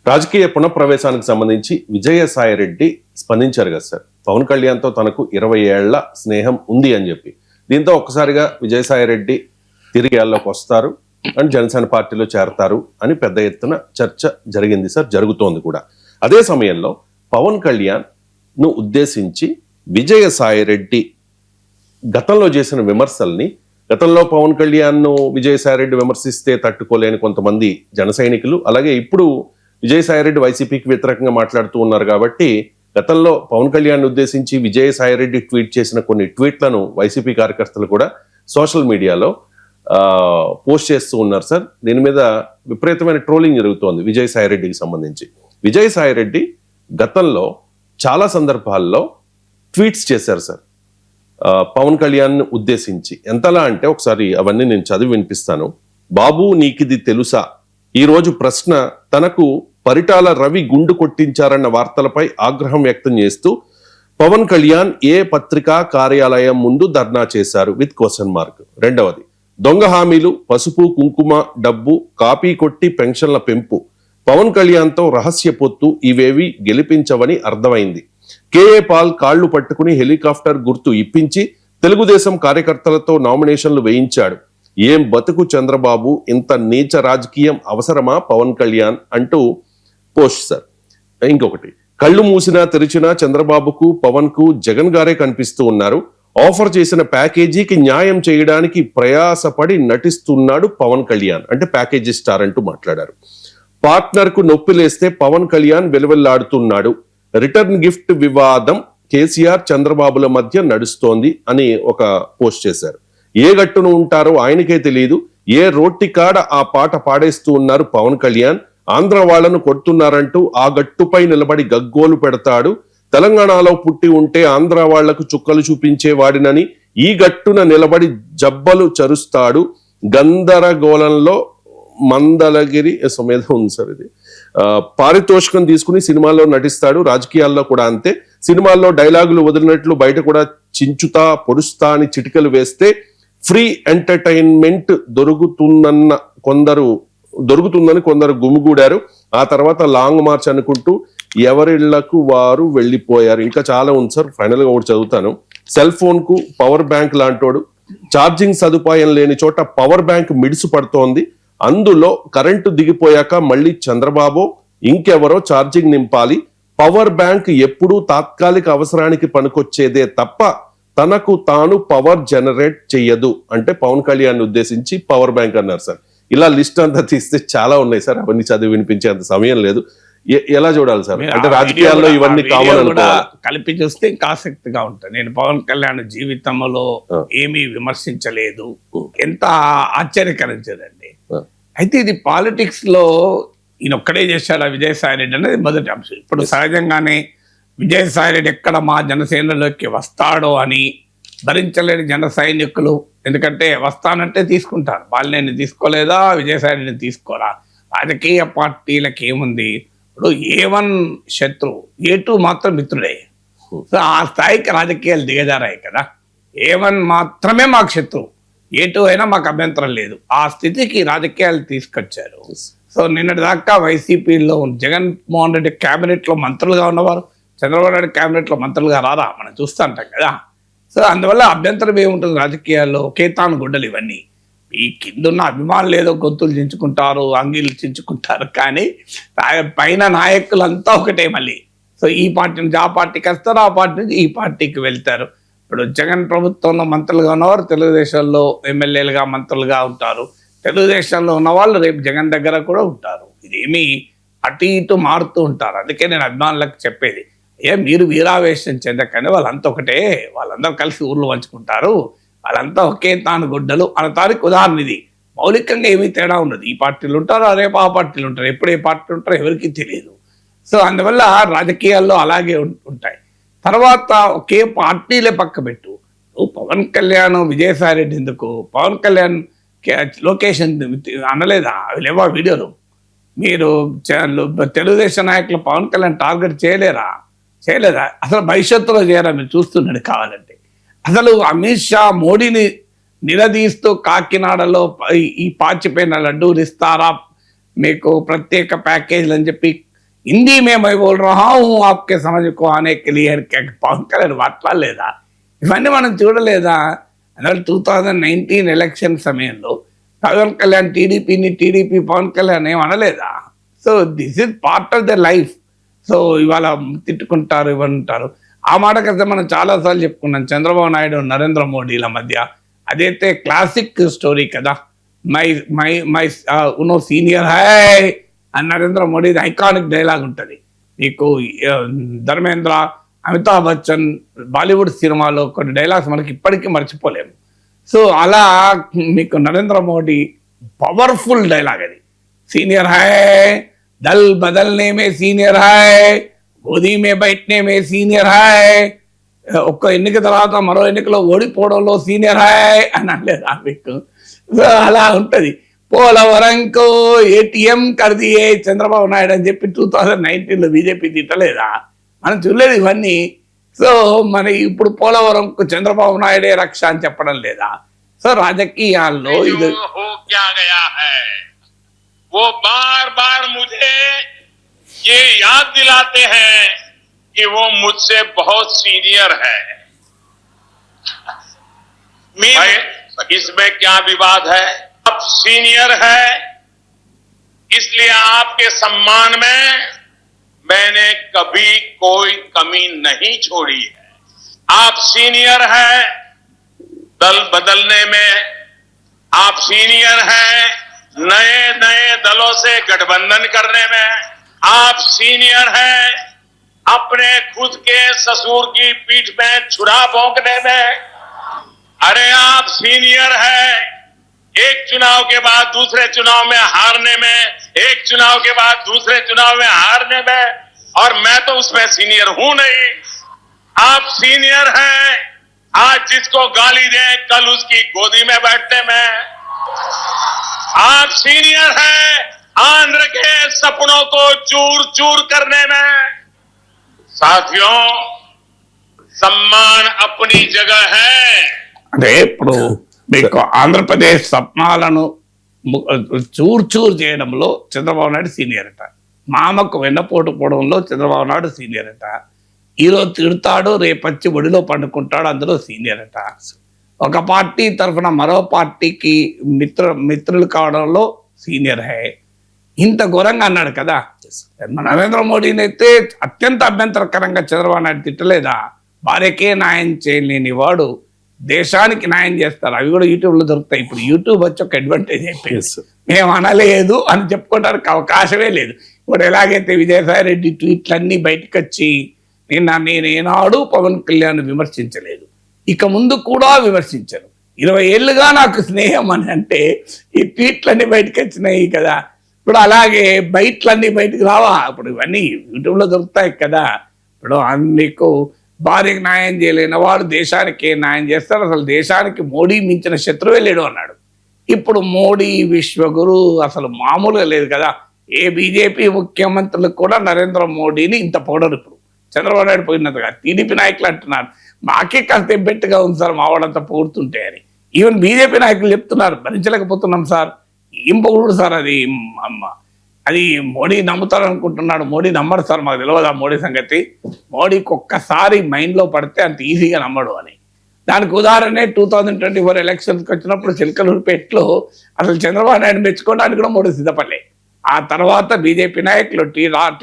రాజకీయ పునఃప్రవేశానికి సంబంధించి విజయసాయిరెడ్డి స్పందించారు కదా సార్. పవన్ కళ్యాణ్తో తనకు 20 ఏళ్ల స్నేహం ఉంది అని చెప్పి, దీంతో ఒక్కసారిగా విజయసాయిరెడ్డి తిరిగి ఏళ్ళలోకి వస్తారు అని జనసేన పార్టీలో చేరతారు అని పెద్ద ఎత్తున చర్చ జరిగింది సార్, జరుగుతోంది కూడా. అదే సమయంలో పవన్ కళ్యాణ్ ను ఉద్దేశించి విజయసాయిరెడ్డి గతంలో చేసిన విమర్శల్ని, గతంలో పవన్ కళ్యాణ్ ను విజయసాయిరెడ్డి విమర్శిస్తే తట్టుకోలేని కొంతమంది జన సైనికులు, అలాగే ఇప్పుడు విజయసాయిరెడ్డి వైసీపీకి వ్యతిరేకంగా మాట్లాడుతూ ఉన్నారు కాబట్టి గతంలో పవన్ కళ్యాణ్ ఉద్దేశించి విజయసాయిరెడ్డి ట్వీట్ చేసిన కొన్ని ట్వీట్లను వైసీపీ కార్యకర్తలు కూడా సోషల్ మీడియాలో పోస్ట్ చేస్తూ ఉన్నారు సార్. దీని మీద విపరీతమైన ట్రోలింగ్ జరుగుతోంది విజయసాయిరెడ్డికి సంబంధించి. విజయసాయిరెడ్డి గతంలో చాలా సందర్భాల్లో ట్వీట్స్ చేశారు సార్ పవన్ కళ్యాణ్ ఉద్దేశించి. ఎంతలా అంటే ఒకసారి అవన్నీ నేను చదివి వినిపిస్తాను. బాబు నీకిది తెలుసా? ఈరోజు ప్రశ్న తనకు పరిటాల రవి గుండు కొట్టించారన్న వార్తలపై ఆగ్రహం వ్యక్తం చేస్తూ పవన్ కళ్యాణ్ ఏ పత్రికా కార్యాలయం ముందు ధర్నా చేశారు విత్ క్వశ్చన్ మార్క్. రెండవది, దొంగ హామీలు, పసుపు కుంకుమ డబ్బు, కాపీ కొట్టి పెన్షన్ల పెంపు, పవన్ కళ్యాణ్తో రహస్య పొత్తు ఇవేవి గెలిపించవని అర్థమైంది. కేఏ పాల్ కాళ్లు పట్టుకుని హెలికాప్టర్ గుర్తు ఇప్పించి తెలుగుదేశం కార్యకర్తలతో నామినేషన్లు వేయించాడు. ఏం బతుకు చంద్రబాబు, ఇంత నీచ రాజకీయం అవసరమా పవన్ కళ్యాణ్ అంటూ పోస్ట్ సార్. ఇంకొకటి, కళ్ళు మూసినా తెరిచినా చంద్రబాబుకు పవన్ కు జగన్ గారే కనిపిస్తూ ఉన్నారు. ఆఫర్ చేసిన ప్యాకేజీకి న్యాయం చేయడానికి ప్రయాసపడి నటిస్తున్నాడు పవన్ కళ్యాణ్ అంటే ప్యాకేజీ స్టార్ అంటూ మాట్లాడారు. పార్ట్నర్ కు నొప్పి లేస్తే పవన్ కళ్యాణ్ వెలువెల్లాడుతున్నాడు. రిటర్న్ గిఫ్ట్ వివాదం కేసీఆర్ చంద్రబాబుల మధ్య నడుస్తోంది అని ఒక పోస్ట్ చేశారు. ఏ గట్టును ఉంటారో ఆయనకే తెలియదు. ఏ రోడ్టి కాడ ఆ పాట పాడేస్తూ ఉన్నారు పవన్ కళ్యాణ్. ఆంధ్ర వాళ్లను కొడుతున్నారంటూ ఆ గట్టుపై నిలబడి గగ్గోలు పెడతాడు. తెలంగాణలో పుట్టి ఉంటే ఆంధ్ర వాళ్లకు చుక్కలు చూపించేవాడినని ఈ గట్టున నిలబడి జబ్బలు చరుస్తాడు. గందరగోళంలో మందలగిరి సమేధ ఉంది సార్. ఇది పారితోషికం తీసుకుని సినిమాల్లో నటిస్తాడు. రాజకీయాల్లో కూడా అంతే. సినిమాల్లో డైలాగులు వదిలినట్లు బయట కూడా చించుతా పొడుస్తా అని చిటికలు వేస్తే ఫ్రీ ఎంటర్టైన్మెంట్ దొరుకుతుందని కొందరు గుమిగూడారు. ఆ తర్వాత లాంగ్ మార్చ్ అనుకుంటూ ఎవరిళ్లకు వారు వెళ్ళిపోయారు. ఇంకా చాలా ఉంది సార్. ఫైనల్ గా ఒకటి చదువుతాను. సెల్ ఫోన్ కు పవర్ బ్యాంక్ లాంటోడు. ఛార్జింగ్ సదుపాయం లేని చోట పవర్ బ్యాంక్ మిడిసి పడుతోంది. అందులో కరెంటు దిగిపోయాక మళ్ళీ చంద్రబాబు ఇంకెవరో ఛార్జింగ్ నింపాలి. పవర్ బ్యాంక్ ఎప్పుడూ తాత్కాలిక అవసరానికి పనికొచ్చేదే తప్ప తనకు తాను పవర్ జనరేట్ చెయ్యదు అంటే పవన్ కళ్యాణ్ ఉద్దేశించి పవర్ బ్యాంక్ అన్నారు సార్. ఇలా లిస్ట్ అంతా తీస్తే చాలా ఉన్నాయి సార్. అవన్నీ చదివి వినిపించేంత సమయం లేదు. ఎలా చూడాలి సార్? అంటే రాజకీయాల్లో ఇవన్నీ కామన్ కలిపి చూస్తే ఇంకా ఆసక్తిగా ఉంటుంది. నేను పవన్ కళ్యాణ్ జీవితంలో ఏమీ విమర్శించలేదు. ఎంత ఆశ్చర్యకరించదండి. అయితే ఇది పాలిటిక్స్ లో ఈయన ఒక్కడే చేశాడు విజయసాయిరెడ్డి అనేది మొదటి అంశం. ఇప్పుడు సహజంగానే విజయసాయిరెడ్డి ఎక్కడ మా జనసేనలోకి వస్తాడో అని భరించలేని జన సైనికులు, ఎందుకంటే వస్తానంటే తీసుకుంటారు. వాళ్ళని తీసుకోలేదా, విజయసాయిరెడ్డిని తీసుకోరా. రాజకీయ పార్టీలకు ఏముంది, ఇప్పుడు A1 శత్రువు, A2 మాత్రం మిత్రుడే. సో ఆ స్థాయికి రాజకీయాలు దిగజారాయి కదా. A1 మాత్రమే మాకు శత్రువు, A2 అయినా మాకు అభ్యంతరం లేదు. ఆ స్థితికి రాజకీయాలు తీసుకొచ్చారు. సో నిన్నటి దాకా వైసీపీలో జగన్మోహన్ రెడ్డి క్యాబినెట్లో మంత్రులుగా ఉన్నవారు చంద్రబాబు నాయుడు క్యాబినెట్లో మంత్రులుగా రారా మనం చూస్తూ ఉంటాం కదా. సో అందువల్ల అభ్యంతరం ఏముంటుంది రాజకీయాల్లో, కేతాను గుడ్డలు ఇవన్నీ. ఈ కిందున్న అభిమానులు ఏదో గొంతులు చించుకుంటారు, అంగీలు చించుకుంటారు, కానీ పైన నాయకులంతా ఒకటే మళ్ళీ. సో ఈ పార్టీ నుంచి ఆ పార్టీకి వస్తారు, ఆ పార్టీ నుంచి ఈ పార్టీకి వెళ్తారు. ఇప్పుడు జగన్ ప్రభుత్వంలో మంత్రులుగా ఉన్నవారు తెలుగుదేశంలో ఎమ్మెల్యేలుగా మంత్రులుగా ఉంటారు. తెలుగుదేశంలో ఉన్న వాళ్ళు రేపు జగన్ దగ్గర కూడా ఉంటారు. ఇదేమీ అటు ఇటు మారుతూ ఉంటారు. అందుకే నేను అభిమానులకు చెప్పేది, మీరు వీరావేశం చెందకండి, వాళ్ళంతా ఒకటే, వాళ్ళందరూ కలిసి ఊర్లు పంచుకుంటారు, వాళ్ళంతా ఒకే తాను గుడ్డలు అన్న తారీఖు ఉదాహరణ ఇది. మౌలికంగా ఏమీ తేడా ఉండదు. ఈ పార్టీలు ఉంటారు, రేపు ఆ పార్టీలు ఉంటారు, ఎప్పుడు ఏ పార్టీలు ఉంటారో ఎవరికి తెలియదు. సో అందువల్ల రాజకీయాల్లో అలాగే ఉంటాయి. తర్వాత ఒకే పార్టీలే పక్క పెట్టు. పవన్ కళ్యాణ్ విజయసాయిరెడ్డి ఎందుకు, పవన్ కళ్యాణ్ లోకేష్ అనలేదా? అవి లేవా వీడియోలు? మీరు తెలుగుదేశం నాయకులు పవన్ కళ్యాణ్ టార్గెట్ చేయలేదా? అసలు భవిష్యత్తులో చేయరా? మీరు చూస్తున్నాడు కావాలంటే. అసలు అమిత్ షా మోడీని నిలదీస్తూ కాకినాడలో ఈ పాచిపోయిన లడ్డూలు ఇస్తారా మీకు ప్రత్యేక ప్యాకేజీలు అని చెప్పి हिंदी में मैं बोल रहा हूँ आपके समझ को आने के लिए పవన్ కళ్యాణ్ మాట్లాడలేదా? ఇవన్నీ మనం చూడలేదా? అందువల్ల 2019 ఎలక్షన్ సమయంలో పవన్ కళ్యాణ్ టీడీపీ పవన్ కళ్యాణ్ ఏం అనలేదా? So this is part of the life. So ఇవాళ తిట్టుకుంటారు ఇవ్వంటారు. ఆ మాట కదా మనం చాలాసార్లు చెప్పుకున్నాం. చంద్రబాబు నాయుడు నరేంద్ర మోడీల మధ్య అదైతే క్లాసిక్ స్టోరీ కదా. మై మై మై ఉనో సీనియర్ హై అని నరేంద్ర మోడీ ఐకానిక్ డైలాగ్ ఉంటుంది. మీకు ధర్మేంద్ర, అమితాబ్ బచ్చన్ బాలీవుడ్ సినిమాలో కొన్ని డైలాగ్స్ మనకి ఇప్పటికీ మర్చిపోలేము. సో అలా మీకు నరేంద్ర మోడీ పవర్ఫుల్ డైలాగ్ అది. సీనియర్ హై, దల్ బదల్నే మే సీనియర్ హై, గోదీ మే బైట్నే మే సీనియర్ హై, ఒక్క ఎన్నిక తర్వాత మరో ఎన్నికలో ఓడిపోవడంలో సీనియర్ హై అని అనలేదా మీకు? సో అలా ఉంటుంది. పోలవరంకు ఏటీఎం కర్దియే చంద్రబాబు నాయుడు అని చెప్పి 2019లో బీజేపీ తిట్టలేదా? మనం చూడలేదు ఇవన్నీ. సో మన ఇప్పుడు పోలవరంకు చంద్రబాబు నాయుడే రక్ష అని చెప్పడం లేదా? సో రాజకీయాల్లో ఇది वो बार बार मुझे ये याद दिलाते हैं कि वो मुझसे बहुत सीनियर है. इसमें क्या विवाद है? आप सीनियर है, इसलिए आपके सम्मान में मैंने कभी कोई कमी नहीं छोड़ी है. आप सीनियर है दल बदलने में, आप सीनियर हैं नए नए दलों से गठबंधन करने में, आप सीनियर हैं अपने खुद के ससुर की पीठ में छुरा भोंकने में. अरे आप सीनियर हैं एक चुनाव के बाद दूसरे चुनाव में हारने में, एक चुनाव के बाद दूसरे चुनाव में हारने में, और मैं तो उसमें सीनियर हूं नहीं. आप सीनियर हैं आज जिसको गाली दें कल उसकी गोदी में बैठने में. आप सीनियर हैं आंध्र के सपनों को चूर चूर करने में. साथियों, सम्मान अपनी जगह है. అంటే ఇప్పుడు మీకు ఆంధ్రప్రదేశ్ స్వప్నాలను చూర్ చేయడంలో చంద్రబాబు నాయుడు సీనియర్ అట. మామకు వెన్నపోటు పోవడంలో చంద్రబాబు నాయుడు సీనియర్ అట. ఈరోజు తిడతాడు, రేపచ్చి ఒడిలో పండుకుంటాడు, అందులో సీనియర్ అట. ఒక పార్టీ తరఫున మరో పార్టీకి మిత్రులు కావడంలో సీనియర్ హై. ఇంత ఘోరంగా అన్నాడు కదా. నరేంద్ర మోడీని అయితే అత్యంత అభ్యంతరకరంగా చంద్రబాబు నాయుడు తిట్టలేదా? భార్యకే న్యాయం చేయలేని వాడు దేశానికి న్యాయం చేస్తారు. అవి కూడా యూట్యూబ్లో దొరుకుతాయి. ఇప్పుడు యూట్యూబ్ వచ్చి ఒక అడ్వాంటేజ్ అయిపోయింది. మేము అనలేదు అని చెప్పుకోవడానికి అవకాశమే లేదు. ఇప్పుడు ఎలాగైతే విజయసాయి రెడ్డి ట్వీట్లన్నీ బయటకు వచ్చి నేను ఏనాడు పవన్ కళ్యాణ్ విమర్శించలేదు, ఇక ముందు కూడా విమర్శించను, 20 ఏళ్ళుగా నాకు స్నేహం అని అంటే ఈ ట్వీట్లన్నీ బయటకు వచ్చినాయి కదా. ఇప్పుడు అలాగే బయట్లన్నీ బయటకు రావా? ఇప్పుడు ఇవన్నీ యూట్యూబ్లో దొరుకుతాయి కదా. ఇప్పుడు మీకు భార్యకు న్యాయం చేయలేని వాడు దేశానికి న్యాయం చేస్తాడు. అసలు దేశానికి మోడీ మించిన శత్రువే లేడు అన్నాడు. ఇప్పుడు మోడీ విశ్వగురు అసలు మామూలుగా లేదు కదా. ఏ బీజేపీ ముఖ్యమంత్రులకు కూడా నరేంద్ర మోడీని ఇంత పొగడరు. ఇప్పుడు చంద్రబాబు నాయుడు పోయినంతగా టీడీపీ నాయకులు అంటున్నారు మాకే కాస్త ఎబ్బెట్టుగా ఉంది సార్ మా వాడంతా పొగుడుతుంటే అని. ఈవెన్ బీజేపీ నాయకులు చెప్తున్నారు భరించలేకపోతున్నాం సార్. ఏం పొగుడు సార్ అది, అది మోడీ నమ్ముతారనుకుంటున్నాడు. మోడీ నమ్మడు సార్, మాకు తెలియదు ఆ మోడీ సంగతి. మోడీకి ఒక్కసారి మైండ్లో పడితే అంత ఈజీగా నమ్మడు అని. దానికి ఉదాహరణే 2024 ఎలక్షన్స్కి వచ్చినప్పుడు చిలకలూరుపేటలో అసలు చంద్రబాబు నాయుడు మెచ్చుకోవడానికి కూడా మోడీ సిద్ధపడలే. ఆ తర్వాత బీజేపీ నాయకులు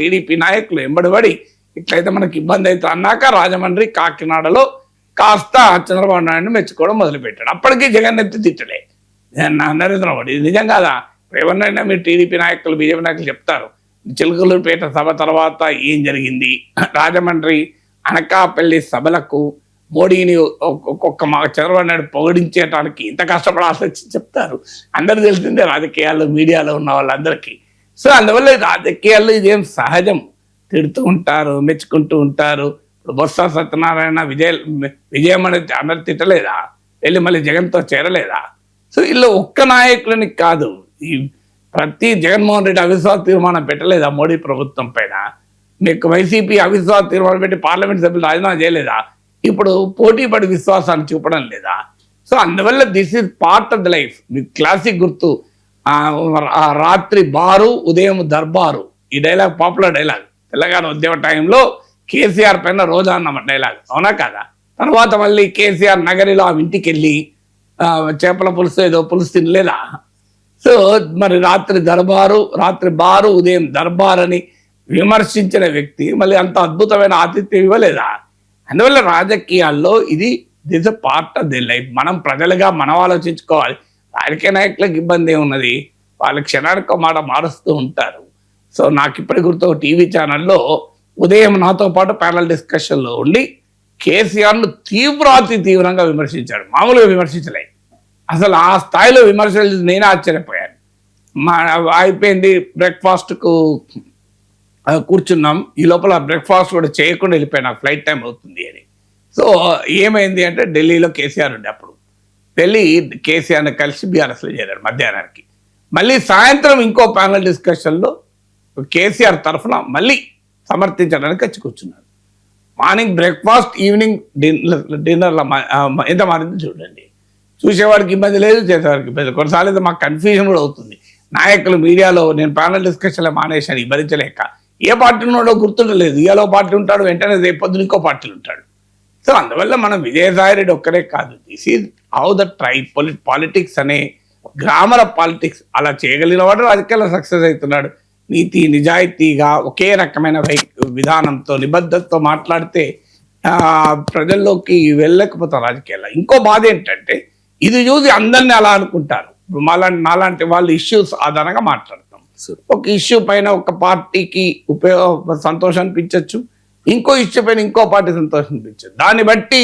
టీడీపీ నాయకులు ఎంబడిపడి ఇట్లయితే మనకి ఇబ్బంది అవుతుంది అన్నాక రాజమండ్రి కాకినాడలో కాస్త చంద్రబాబు నాయుడు మెచ్చుకోవడం మొదలుపెట్టాడు. అప్పటికీ జగన్ ఎత్తి తిట్టలే నరేంద్ర మోడీ. ఇది నిజం కాదా? ఎవరినైనా మీరు టీడీపీ నాయకులు బీజేపీ నాయకులు చెప్తారు చిలకలూరుపేట సభ తర్వాత ఏం జరిగింది, రాజమండ్రి అనకాపల్లి సభలకు మోడీని ఒక్కొక్క చంద్రబాబు నాయుడు పొగిడించేటానికి ఇంత కష్టపడాల్సి వచ్చి చెప్తారు. అందరూ తెలిసిందే రాజకీయాల్లో మీడియాలో ఉన్న వాళ్ళందరికీ. సో అందువల్ల రాజకీయాల్లో ఇదేం సహజం. తిడుతూ ఉంటారు, మెచ్చుకుంటూ ఉంటారు. ఇప్పుడు బొత్స సత్యనారాయణ విజయమని అందరు తిట్టలేదా? వెళ్ళి మళ్ళీ జగన్తో చేరలేదా? సో వీళ్ళు ఒక్క నాయకులని కాదు, ఈ ప్రతి జగన్మోహన్ రెడ్డి అవిశ్వాస తీర్మానం పెట్టలేదా మోడీ ప్రభుత్వం పైన? మీకు వైసీపీ అవిశ్వాస తీర్మానం పెట్టి పార్లమెంట్ సభ్యులు రాజీనామా చేయలేదా? ఇప్పుడు పోటీ పడి విశ్వాసాన్ని చూపడం లేదా? సో అందువల్ల this is part of the life. మీకు క్లాసిక్ గుర్తు రాత్రి బారు ఉదయం దర్బారు, ఈ డైలాగ్ పాపులర్ డైలాగ్. తెలంగాణ ఉద్యమ టైంలో కేసీఆర్ పైన రోజా అన్న డైలాగ్, అవునా కదా? తర్వాత మళ్ళీ కేసీఆర్ నగరిలో ఆ ఇంటికి వెళ్ళి చేపల పులుసు ఏదో పులుసు తినలేదా? సో మరి రాత్రి బారు ఉదయం దర్బార్ అని విమర్శించిన వ్యక్తి మళ్ళీ అంత అద్భుతమైన ఆతిథ్యం ఇవ్వలేదా? అందువల్ల రాజకీయాల్లో this a part of the life. మనం ప్రజలుగా మనం ఆలోచించుకోవాలి. రాజకీయ నాయకులకు ఇబ్బంది ఏమున్నది, వాళ్ళ క్షణానికి మాట మారుస్తూ ఉంటారు. సో నాకు ఇప్పటి గుర్తు టీవీ ఛానల్లో ఉదయం నాతో పాటు ప్యానల్ డిస్కషన్లో ఉండి కేసీఆర్ను తీవ్రంగా విమర్శించాడు. మామూలుగా విమర్శించలే, అసలు ఆ స్థాయిలో విమర్శలు నేనే ఆశ్చర్యపోయాను. అయిపోయింది, బ్రేక్ఫాస్ట్కు కూర్చున్నాం. ఈ లోపల బ్రేక్ఫాస్ట్ కూడా చేయకుండా వెళ్ళిపోయాను, నాకు ఫ్లైట్ టైం అవుతుంది అని. సో ఏమైంది అంటే ఢిల్లీలో కేసీఆర్ ఉండే అప్పుడు వెళ్ళి కేసీఆర్ని కలిసి బీఆర్ఎస్లో చేరాడు మధ్యాహ్నానికి. మళ్ళీ సాయంత్రం ఇంకో ప్యానల్ డిస్కషన్లో కేసీఆర్ తరఫున మళ్ళీ సమర్థించడానికి వచ్చి కూర్చున్నాడు. మార్నింగ్ బ్రేక్ఫాస్ట్, ఈవినింగ్ డిన్నర్లో ఎంత మారింది చూడండి. చూసేవాడికి ఇబ్బంది లేదు, చేసేవాడికి ఇబ్బంది. కొన్నిసార్లు మాకు కన్ఫ్యూజన్ కూడా అవుతుంది. నాయకులు మీడియాలో నేను ప్యానల్ డిస్కషన్లో మానేశాను భరించలేక, ఏ పార్టీ ఉన్నాడో గుర్తుండలేదు. ఇయాలో పార్టీ ఉంటాడు, వెంటనే రేపు పొద్దున ఇంకో పార్టీలు ఉంటాడు. సో అందువల్ల మనం విజయసాయి రెడ్డి ఒక్కరే కాదు, this is how the politics అనే గ్రామర్ ఆఫ్ పాలిటిక్స్. అలా చేయగలిగిన వాడు రాజకీయాల్లో సక్సెస్ అవుతున్నాడు. నీతి నిజాయితీగా ఒకే రకమైన విధానంతో నిబద్ధతతో మాట్లాడితే ప్రజల్లోకి వెళ్ళలేకపోతాం రాజకీయాల్లో. ఇంకో బాధ ఏంటంటే ఇది చూసి అందరినీ అలా అనుకుంటారు. నాలాంటి వాళ్ళు ఇష్యూస్ ఆధారంగా మాట్లాడతాం. ఒక ఇష్యూ పైన ఒక పార్టీకి సంతోషం అనిపించవచ్చు, ఇంకో ఇష్యూ పైన ఇంకో పార్టీ సంతోషం అనిపించచ్చు. దాన్ని బట్టి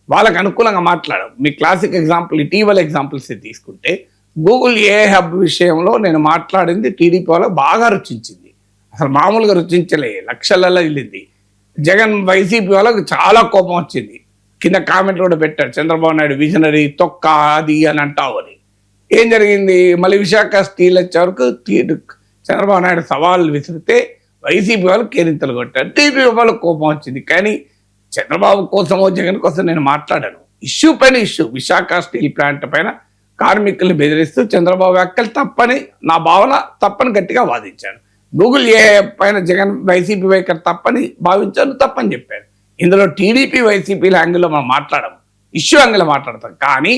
వాళ్ళకి అనుకూలంగా మాట్లాడడం. మీ క్లాసిక్ ఎగ్జాంపుల్ ఇటీవల ఎగ్జాంపుల్స్ గూగుల్ గూగుల్ ఏ హబ్ విషయంలో నేను మాట్లాడింది టీడీపీ వాళ్ళకి బాగా రుచించింది. అసలు మామూలుగా రుచించలే, లక్షలలో వెళ్ళింది. జగన్ వైసీపీ వాళ్ళకి చాలా కోపం వచ్చింది. కింద కామెంట్ కూడా పెట్టాడు, చంద్రబాబు నాయుడు విజనరీ తొక్క అది అని అంటావు అని. ఏం జరిగింది, మళ్ళీ విశాఖ స్టీల్ వచ్చే వరకు చంద్రబాబు నాయుడు సవాళ్ళు విసిరితే వైసీపీ వాళ్ళు కేరింతలు కొట్టారు. టీడీపీ వాళ్ళకి కోపం వచ్చింది. కానీ చంద్రబాబు కోసమో జగన్ కోసం నేను మాట్లాడాను. ఇష్యూ పైన ఇష్యూ, విశాఖ స్టీల్ ప్లాంట్ పైన కార్మికుల్ని బెదిరిస్తూ చంద్రబాబు వ్యాఖ్యలు తప్పని, నా భావన తప్పని గట్టిగా వాదించాను. గూగుల్ ఏ పైన జగన్ వైసీపీ వైఖరి తప్పని భావించాను, తప్పని చెప్పాను. ఇందులో టీడీపీ వైసీపీ యాంగిల్లో మనం మాట్లాడము, ఇష్యూ యాంగిల్లో మాట్లాడతాం. కానీ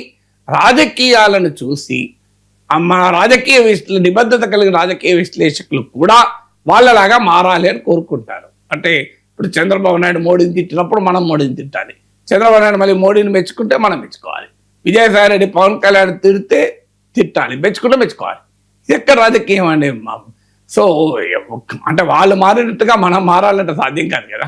రాజకీయాలను చూసి మన రాజకీయ నిబద్ధత కలిగిన రాజకీయ విశ్లేషకులు కూడా వాళ్ళలాగా మారాలి అని కోరుకుంటారు. అంటే ఇప్పుడు చంద్రబాబు నాయుడు మోడీని తిట్టినప్పుడు మనం మోడీని తిట్టాలి, చంద్రబాబు నాయుడు మళ్ళీ మోడీని మెచ్చుకుంటే మనం మెచ్చుకోవాలి, విజయసాయి రెడ్డి పవన్ కళ్యాణ్ తిడితే తిట్టాలి, మెచ్చుకుంటే మెచ్చుకోవాలి. ఇది ఎక్కడ రాజకీయం అండి? సో అంటే వాళ్ళు మారినట్టుగా మనం మారాలంటే సాధ్యం కాదు కదా.